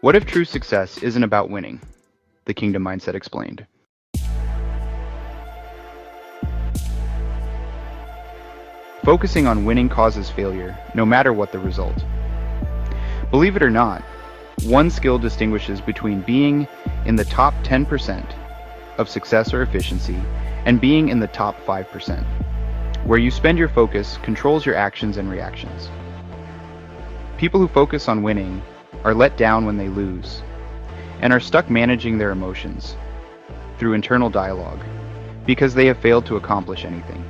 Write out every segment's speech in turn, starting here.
What if true success isn't about winning? The Kingdom Mindset explained. Focusing on winning causes failure, no matter what the result. Believe it or not, one skill distinguishes between being in the top 10% of success or efficiency and being in the top 5%. Where you spend your focus controls your actions and reactions. People who focus on winning are let down when they lose, and are stuck managing their emotions through internal dialogue because they have failed to accomplish anything.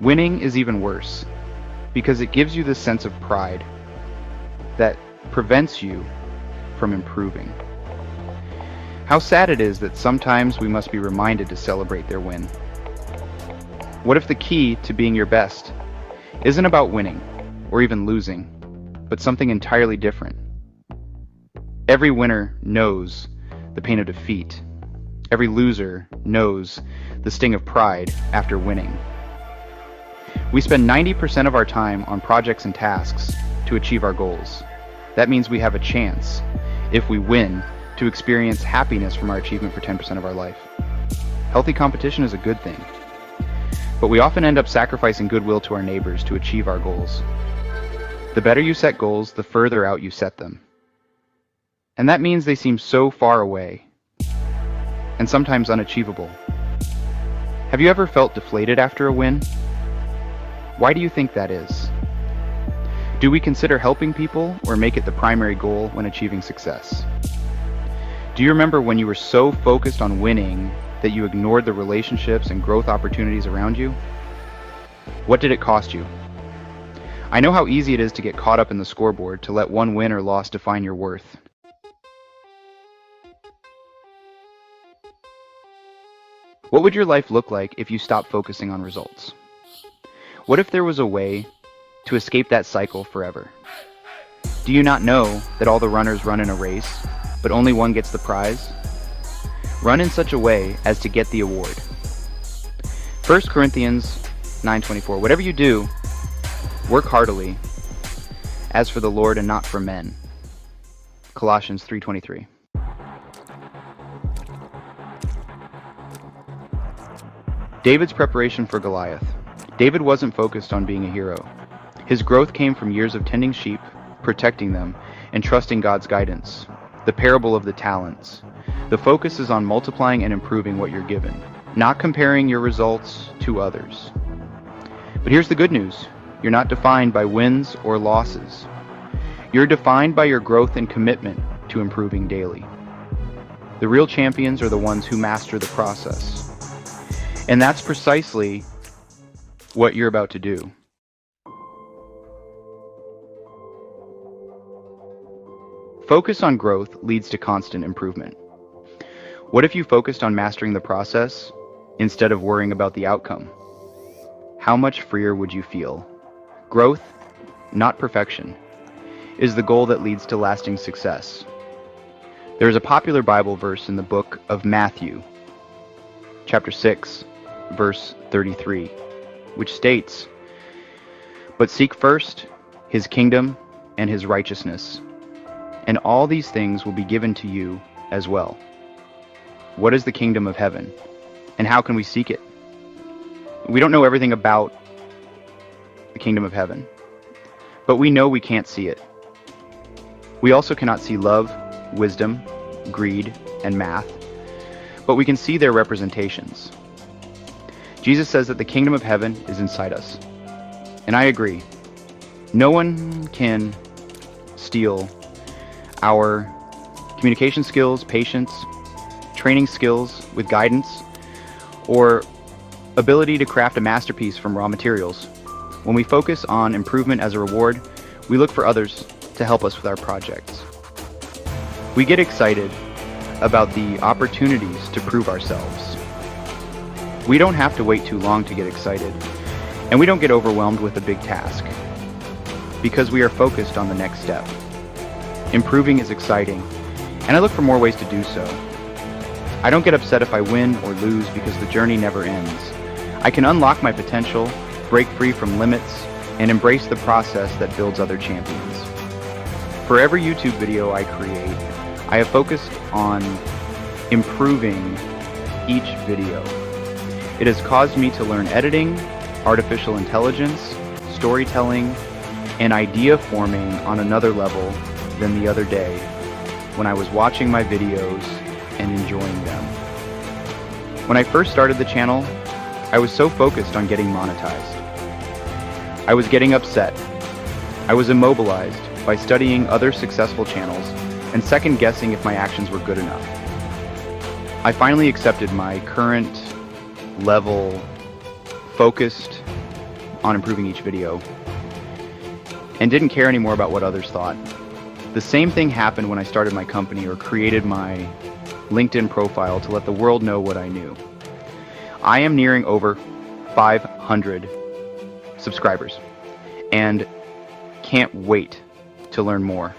Winning is even worse because it gives you this sense of pride that prevents you from improving. How sad it is that sometimes we must be reminded to celebrate their win. What if the key to being your best isn't about winning or even losing, but something entirely different? Every winner knows the pain of defeat. Every loser knows the sting of pride after winning. We spend 90% of our time on projects and tasks to achieve our goals. That means we have a chance, if we win, to experience happiness from our achievement for 10% of our life. Healthy competition is a good thing, but we often end up sacrificing goodwill to our neighbors to achieve our goals. The better you set goals, the further out you set them. And that means they seem so far away, and sometimes unachievable. Have you ever felt deflated after a win? Why do you think that is? Do we consider helping people or make it the primary goal when achieving success? Do you remember when you were so focused on winning that you ignored the relationships and growth opportunities around you? What did it cost you? I know how easy it is to get caught up in the scoreboard, to let one win or loss define your worth. What would your life look like if you stopped focusing on results? What if there was a way to escape that cycle forever? Do you not know that all the runners run in a race, but only one gets the prize? Run in such a way as to get the award. 1 Corinthians 9:24. Whatever you do, work heartily, as for the Lord and not for men. Colossians 3:23. David's preparation for Goliath. David wasn't focused on being a hero. His growth came from years of tending sheep, protecting them, and trusting God's guidance. The parable of the talents. The focus is on multiplying and improving what you're given, not comparing your results to others. But here's the good news. You're not defined by wins or losses. You're defined by your growth and commitment to improving daily. The real champions are the ones who master the process. And that's precisely what you're about to do. Focus on growth leads to constant improvement. What if you focused on mastering the process instead of worrying about the outcome? How much freer would you feel? Growth, not perfection, is the goal that leads to lasting success. There is a popular Bible verse in the book of Matthew, chapter 6, verse 33, which states, "But seek first his kingdom and his righteousness, and all these things will be given to you as well." What is the kingdom of heaven, and how can we seek it? We don't know everything about the kingdom of heaven, but we know we can't see it. We also cannot see love, wisdom, greed, and math, but we can see their representations. Jesus says that the kingdom of heaven is inside us, and I agree. No one can steal our communication skills, patience, training skills with guidance, or ability to craft a masterpiece from raw materials. When we focus on improvement as a reward, we look for others to help us with our projects. We get excited about the opportunities to prove ourselves. We don't have to wait too long to get excited, and we don't get overwhelmed with a big task, because we are focused on the next step. Improving is exciting, and I look for more ways to do so. I don't get upset if I win or lose because the journey never ends. I can unlock my potential, break free from limits, and embrace the process that builds other champions. For every YouTube video I create, I have focused on improving each video. It has caused me to learn editing, artificial intelligence, storytelling, and idea forming on another level than the other day when I was watching my videos and enjoying them. When I first started the channel, I was so focused on getting monetized. I was getting upset. I was immobilized by studying other successful channels and second guessing if my actions were good enough. I finally accepted my current level, focused on improving each video, and didn't care anymore about what others thought. The same thing happened when I started my company or created my LinkedIn profile to let the world know what I knew. I am nearing over 500 subscribers and can't wait to learn more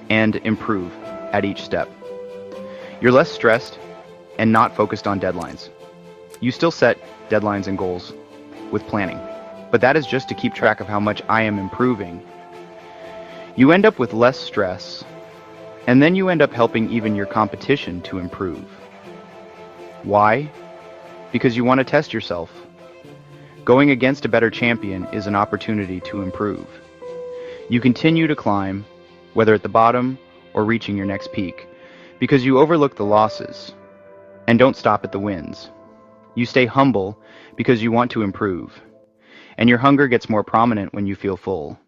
and improve at each step. You're less stressed and not focused on deadlines. You still set deadlines and goals with planning, but that is just to keep track of how much I am improving. You end up with less stress, and then you end up helping even your competition to improve. Why? Because you want to test yourself. Going against a better champion is an opportunity to improve. You continue to climb, whether at the bottom or reaching your next peak, because you overlook the losses and don't stop at the wins. You stay humble because you want to improve, and your hunger gets more prominent when you feel full.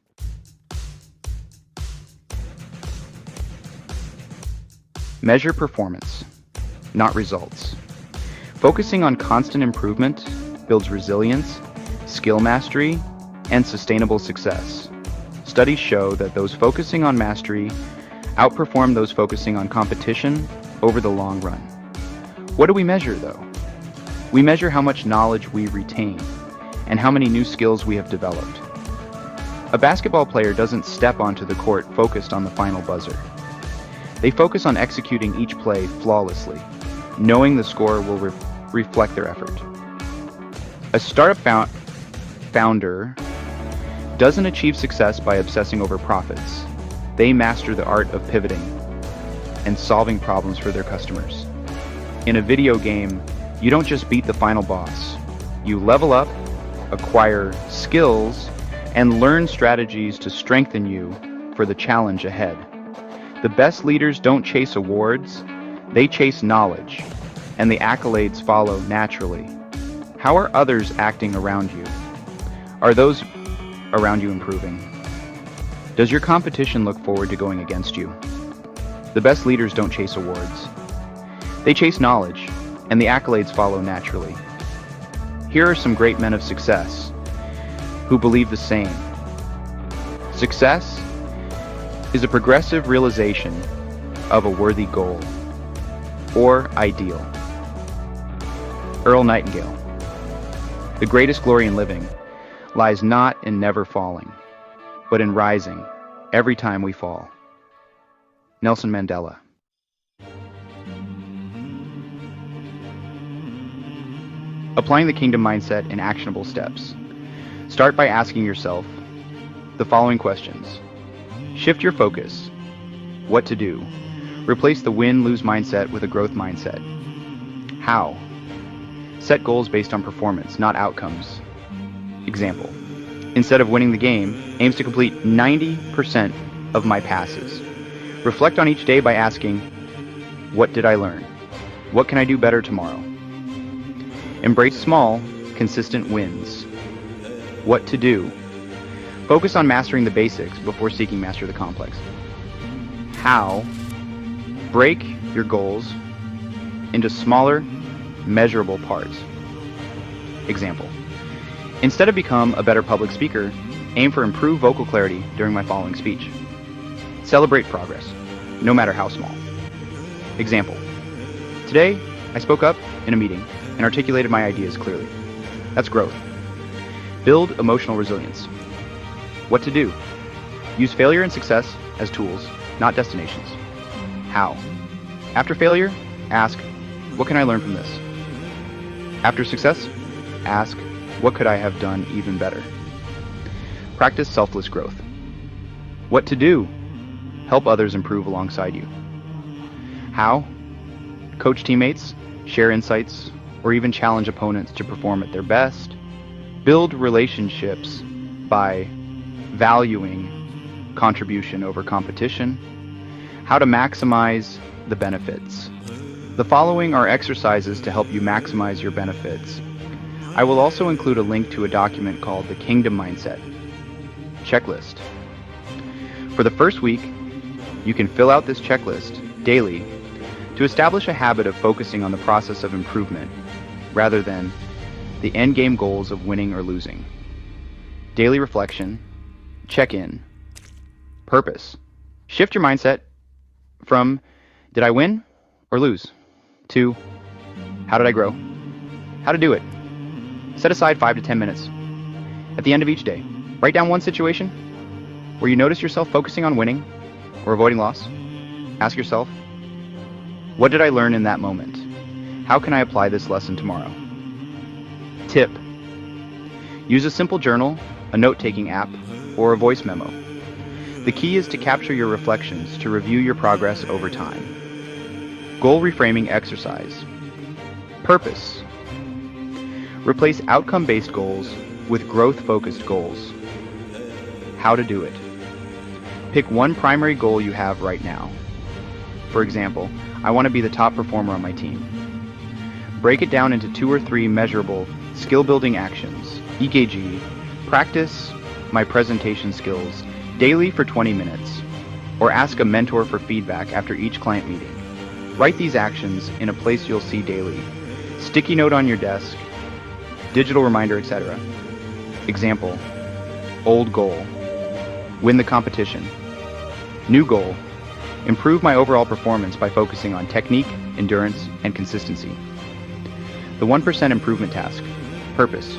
Measure performance, not results. Focusing on constant improvement builds resilience, skill mastery, and sustainable success. Studies show that those focusing on mastery outperform those focusing on competition over the long run. What do we measure, though? We measure how much knowledge we retain and how many new skills we have developed. A basketball player doesn't step onto the court focused on the final buzzer. They focus on executing each play flawlessly, knowing the score will reflect their effort. A startup founder doesn't achieve success by obsessing over profits. They master the art of pivoting and solving problems for their customers. In a video game, you don't just beat the final boss. You level up, acquire skills, and learn strategies to strengthen you for the challenge ahead. The best leaders don't chase awards, they chase knowledge, and the accolades follow naturally. How are others acting around you? Are those around you improving? Does your competition look forward to going against you? The best leaders don't chase awards. They chase knowledge, and the accolades follow naturally. Here are some great men of success who believe the same. Success is a progressive realization of a worthy goal or ideal. Earl Nightingale. The greatest glory in living lies not in never falling, but in rising every time we fall. Nelson Mandela. Applying the kingdom mindset in actionable steps. Start by asking yourself the following questions. Shift your focus. What to do? Replace the win-lose mindset with a growth mindset. How? Set goals based on performance, not outcomes. Example. Instead of winning the game, aims to complete 90% of my passes. Reflect on each day by asking, what did I learn? What can I do better tomorrow? Embrace small, consistent wins. What to do? Focus on mastering the basics before seeking master the complex. How? Break your goals into smaller, measurable parts. Example. Instead of become a better public speaker, aim for improved vocal clarity during my following speech. Celebrate progress, no matter how small. Example. Today, I spoke up in a meeting and articulated my ideas clearly. That's growth. Build emotional resilience. What to do? Use failure and success as tools, not destinations. How? After failure, ask, what can I learn from this? After success, ask, what could I have done even better? Practice selfless growth. What to do? Help others improve alongside you. How? Coach teammates, share insights, or even challenge opponents to perform at their best. Build relationships by valuing contribution over competition. How to maximize the benefits. The following are exercises to help you maximize your benefits. I will also include a link to a document called the Kingdom Mindset Checklist. For the first week, you can fill out this checklist daily to establish a habit of focusing on the process of improvement rather than the end game goals of winning or losing. Daily reflection, check-in, purpose. Shift your mindset from did I win or lose to how did I grow? How to do it. Set aside 5 to 10 minutes at the end of each day. Write down one situation where you notice yourself focusing on winning or avoiding loss. Ask yourself, what did I learn in that moment? How can I apply this lesson tomorrow? Tip: use a simple journal, a note-taking app, or a voice memo. The key is to capture your reflections to review your progress over time. Goal reframing exercise. Purpose. Replace outcome-based goals with growth-focused goals. How to do it. Pick one primary goal you have right now. For example, I want to be the top performer on my team. Break it down into 2 or 3 measurable skill-building actions, e.g., practice my presentation skills daily for 20 minutes, or ask a mentor for feedback after each client meeting. Write these actions in a place you'll see daily. Sticky note on your desk, digital reminder, etc. Example: old goal, win the competition. New goal, improve my overall performance by focusing on technique, endurance, and consistency. The 1% improvement task. Purpose.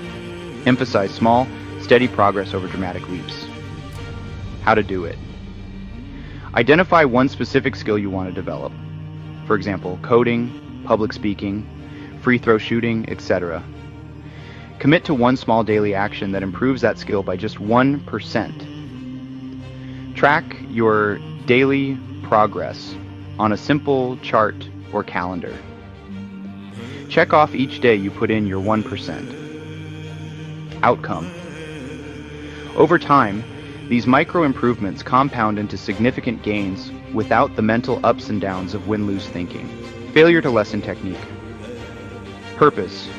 Emphasize small, steady progress over dramatic leaps. How to do it. Identify one specific skill you want to develop. For example, coding, public speaking, free throw shooting, etc. Commit to one small daily action that improves that skill by just 1%. Track your daily progress on a simple chart or calendar. Check off each day you put in your 1%. Outcome. Over time, these micro improvements compound into significant gains without the mental ups and downs of win-lose thinking. Failure to lesson technique. Purpose.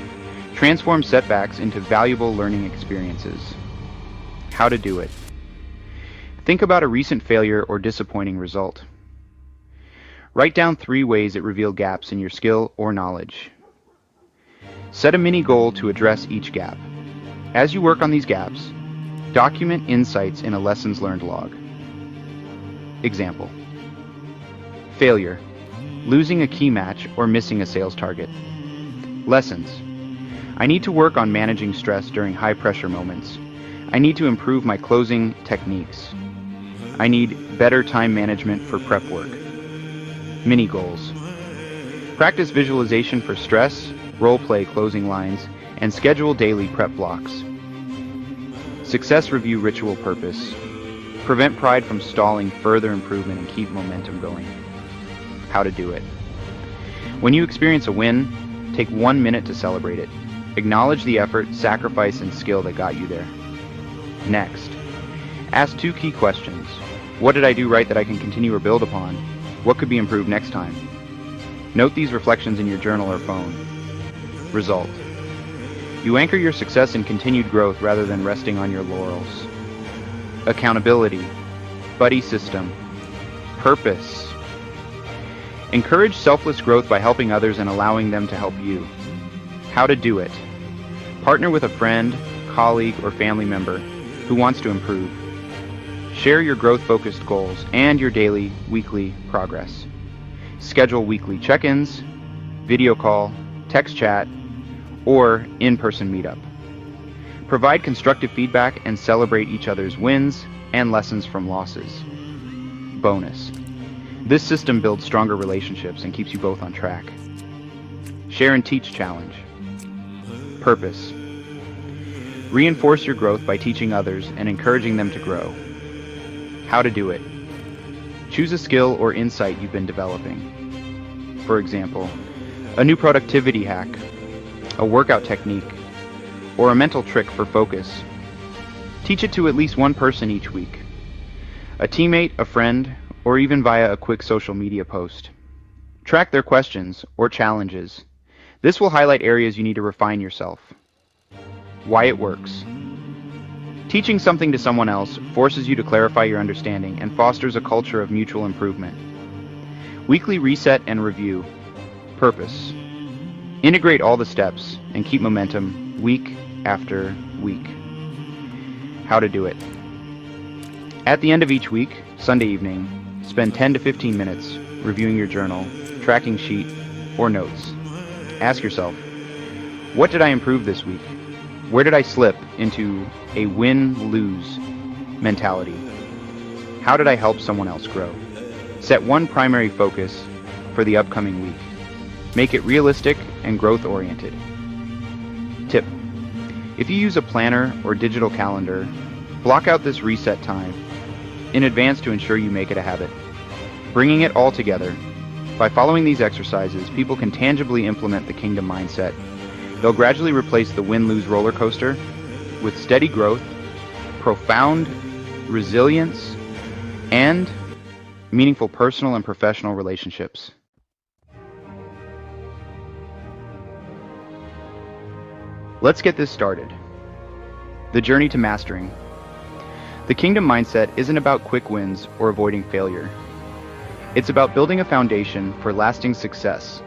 Transform setbacks into valuable learning experiences. How to do it. Think about a recent failure or disappointing result. Write down 3 ways it revealed gaps in your skill or knowledge. Set a mini goal to address each gap. As you work on these gaps, document insights in a lessons learned log. Example: failure, losing a key match or missing a sales target. Lessons: I need to work on managing stress during high pressure moments. I need to improve my closing techniques. I need better time management for prep work. Mini goals: practice visualization for stress, role play closing lines, and schedule daily prep blocks. Success review ritual. Purpose: prevent pride from stalling further improvement and keep momentum going. How to do it. When you experience a win, take 1 minute to celebrate it. Acknowledge the effort, sacrifice, and skill that got you there. Next, ask 2 key questions. What did I do right that I can continue or build upon? What could be improved next time? Note these reflections in your journal or phone. Result: you anchor your success in continued growth rather than resting on your laurels. Accountability. Buddy system. Purpose. Encourage selfless growth by helping others and allowing them to help you. How to do it. Partner with a friend, colleague, or family member who wants to improve. Share your growth-focused goals and your daily, weekly progress. Schedule weekly check-ins, video call, text chat, or in-person meetup. Provide constructive feedback and celebrate each other's wins and lessons from losses. Bonus: this system builds stronger relationships and keeps you both on track. Share and teach challenge. Purpose: Reinforce your growth by teaching others and encouraging them to grow. How to do it. Choose a skill or insight you've been developing. For example, a new productivity hack, a workout technique, or a mental trick for focus. Teach it to at least one person each week. A teammate, a friend, or even via a quick social media post. Track their questions or challenges. This will highlight areas you need to refine yourself. Why it works. Teaching something to someone else forces you to clarify your understanding and fosters a culture of mutual improvement. Weekly reset and review. Purpose. Integrate all the steps and keep momentum week after week. How to do it. At the end of each week, Sunday evening, spend 10 to 15 minutes reviewing your journal, tracking sheet, or notes. Ask yourself, what did I improve this week? Where did I slip into a win-lose mentality? How did I help someone else grow? Set one primary focus for the upcoming week. Make it realistic and growth-oriented. Tip: if you use a planner or digital calendar, block out this reset time in advance to ensure you make it a habit. Bringing it all together. By following these exercises, people can tangibly implement the kingdom mindset. They'll gradually replace the win-lose roller coaster with steady growth, profound resilience, and meaningful personal and professional relationships. Let's get this started. The journey to mastering. The kingdom mindset isn't about quick wins or avoiding failure. It's about building a foundation for lasting success,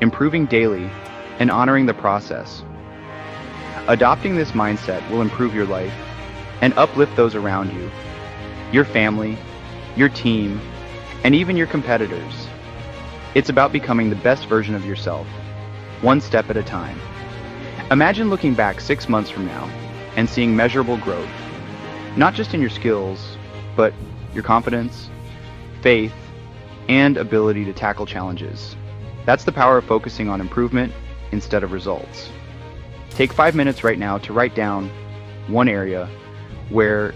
improving daily, and honoring the process. Adopting this mindset will improve your life and uplift those around you, your family, your team, and even your competitors. It's about becoming the best version of yourself, one step at a time. Imagine looking back 6 months from now and seeing measurable growth, not just in your skills, but your confidence, faith, and ability to tackle challenges. That's the power of focusing on improvement instead of results. Take 5 minutes right now to write down one area where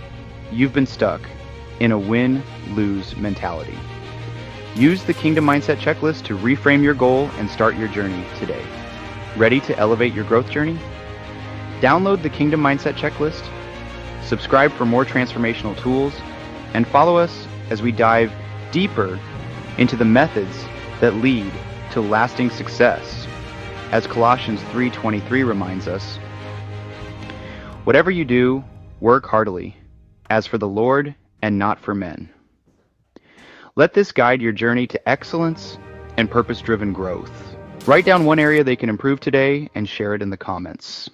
you've been stuck in a win-lose mentality. Use the Kingdom Mindset Checklist to reframe your goal and start your journey today. Ready to elevate your growth journey? Download the Kingdom Mindset Checklist, subscribe for more transformational tools, and follow us as we dive deeper into the methods that lead to lasting success. As Colossians 3:23 reminds us, whatever you do, work heartily, as for the Lord and not for men. Let this guide your journey to excellence and purpose-driven growth. Write down one area they can improve today and share it in the comments.